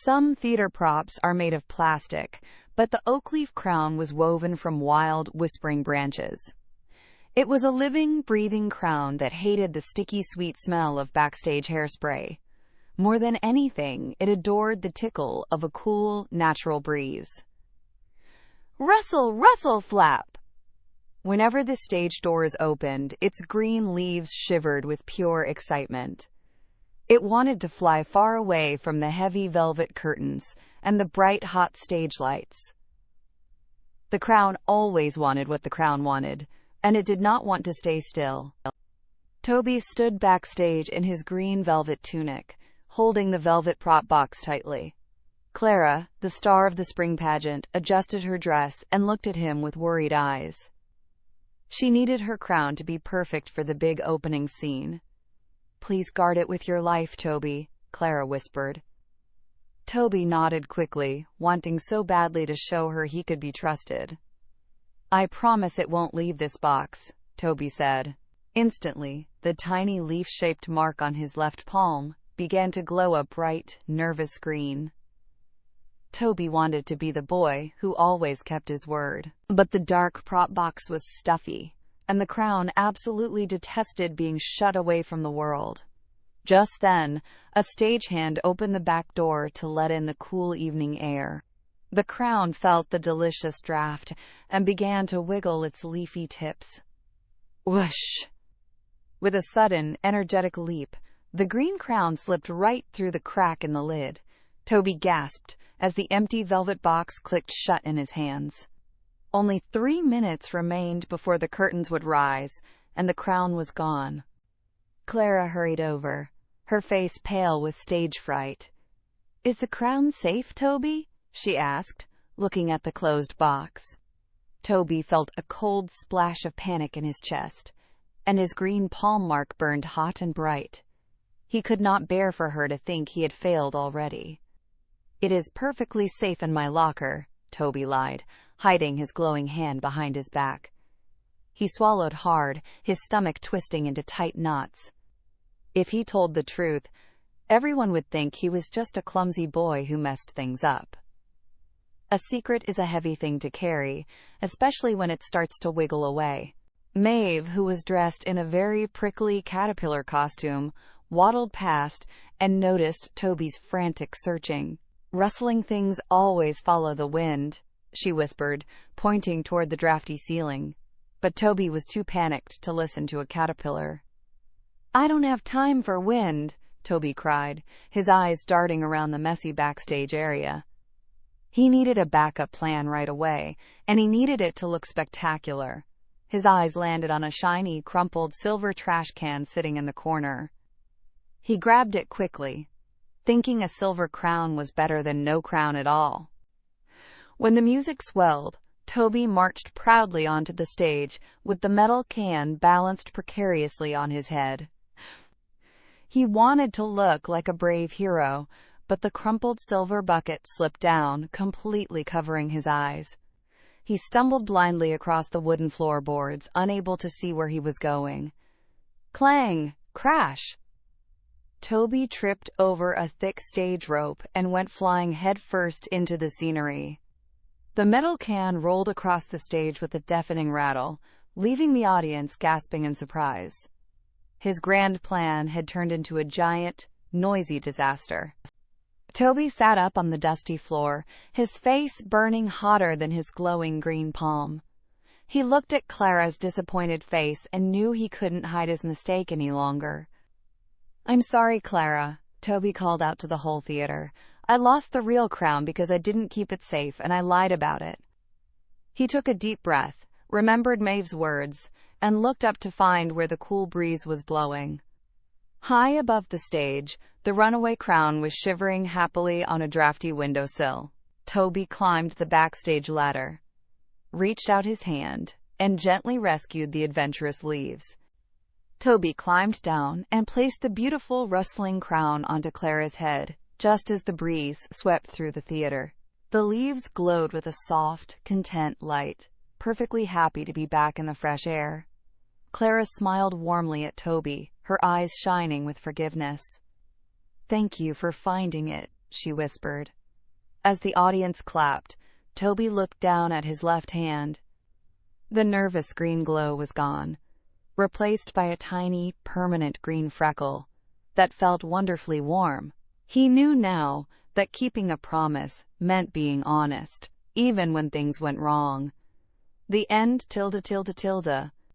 Some theater props are made of plastic, but the oak leaf crown was woven from wild, whispering branches. It was a living, breathing crown that hated the sticky, sweet smell of backstage hairspray. More than anything, it adored the tickle of a cool, natural breeze. Rustle, rustle, flap! Whenever the stage doors opened, its green leaves shivered with pure excitement. It wanted to fly far away from the heavy velvet curtains and the bright, hot stage lights. The crown always wanted what the crown wanted, and it did not want to stay still. Toby stood backstage in his green velvet tunic, holding the velvet prop box tightly. Clara, the star of the spring pageant, adjusted her dress and looked at him with worried eyes. She needed her crown to be perfect for the big opening scene. "Please guard it with your life, Toby," Clara whispered. Toby nodded quickly, wanting so badly to show her he could be trusted. "I promise it won't leave this box," Toby said. Instantly, the tiny leaf-shaped mark on his left palm began to glow a bright, nervous green. Toby wanted to be the boy who always kept his word. But the dark prop box was stuffy, and the crown absolutely detested being shut away from the world. Just then, a stagehand opened the back door to let in the cool evening air. The crown felt the delicious draft and began to wiggle its leafy tips. Whoosh! With a sudden, energetic leap, the green crown slipped right through the crack in the lid. Toby gasped as the empty velvet box clicked shut in his hands. Only 3 minutes remained before the curtains would rise, and the crown was gone. Clara hurried over, her face pale with stage fright. "Is the crown safe, Toby?" she asked, looking at the closed box. Toby felt a cold splash of panic in his chest, and his green palm mark burned hot and bright. He could not bear for her to think he had failed already. "It is perfectly safe in my locker," Toby lied, hiding his glowing hand behind his back. He swallowed hard, his stomach twisting into tight knots. If he told the truth, everyone would think he was just a clumsy boy who messed things up. A secret is a heavy thing to carry, especially when it starts to wiggle away. Maeve, who was dressed in a very prickly caterpillar costume, waddled past and noticed Toby's frantic searching. "Rustling things always follow the wind," she whispered, pointing toward the drafty ceiling. But Toby was too panicked to listen to a caterpillar. "I don't have time for wind," Toby cried, his eyes darting around the messy backstage area. He needed a backup plan right away, and he needed it to look spectacular. His eyes landed on a shiny, crumpled silver trash can sitting in the corner. He grabbed it quickly, thinking a silver crown was better than no crown at all. When the music swelled, Toby marched proudly onto the stage with the metal can balanced precariously on his head. He wanted to look like a brave hero, but the crumpled silver bucket slipped down, completely covering his eyes. He stumbled blindly across the wooden floorboards, unable to see where he was going. Clang! Crash! Toby tripped over a thick stage rope and went flying headfirst into the scenery. The metal can rolled across the stage with a deafening rattle, leaving the audience gasping in surprise. His grand plan had turned into a giant, noisy disaster. Toby sat up on the dusty floor, his face burning hotter than his glowing green palm. He looked at Clara's disappointed face and knew he couldn't hide his mistake any longer. "I'm sorry, Clara," Toby called out to the whole theater. "I lost the real crown because I didn't keep it safe, and I lied about it." He took a deep breath, remembered Maeve's words, and looked up to find where the cool breeze was blowing. High above the stage, the runaway crown was shivering happily on a drafty windowsill. Toby climbed the backstage ladder, reached out his hand, and gently rescued the adventurous leaves. Toby climbed down and placed the beautiful rustling crown onto Clara's head, just as the breeze swept through the theater. The leaves glowed with a soft, content light, perfectly happy to be back in the fresh air. Clara smiled warmly at Toby, her eyes shining with forgiveness. "Thank you for finding it," she whispered. As the audience clapped, Toby looked down at his left hand. The nervous green glow was gone, replaced by a tiny, permanent green freckle that felt wonderfully warm. He knew now that keeping a promise meant being honest, even when things went wrong. The end ...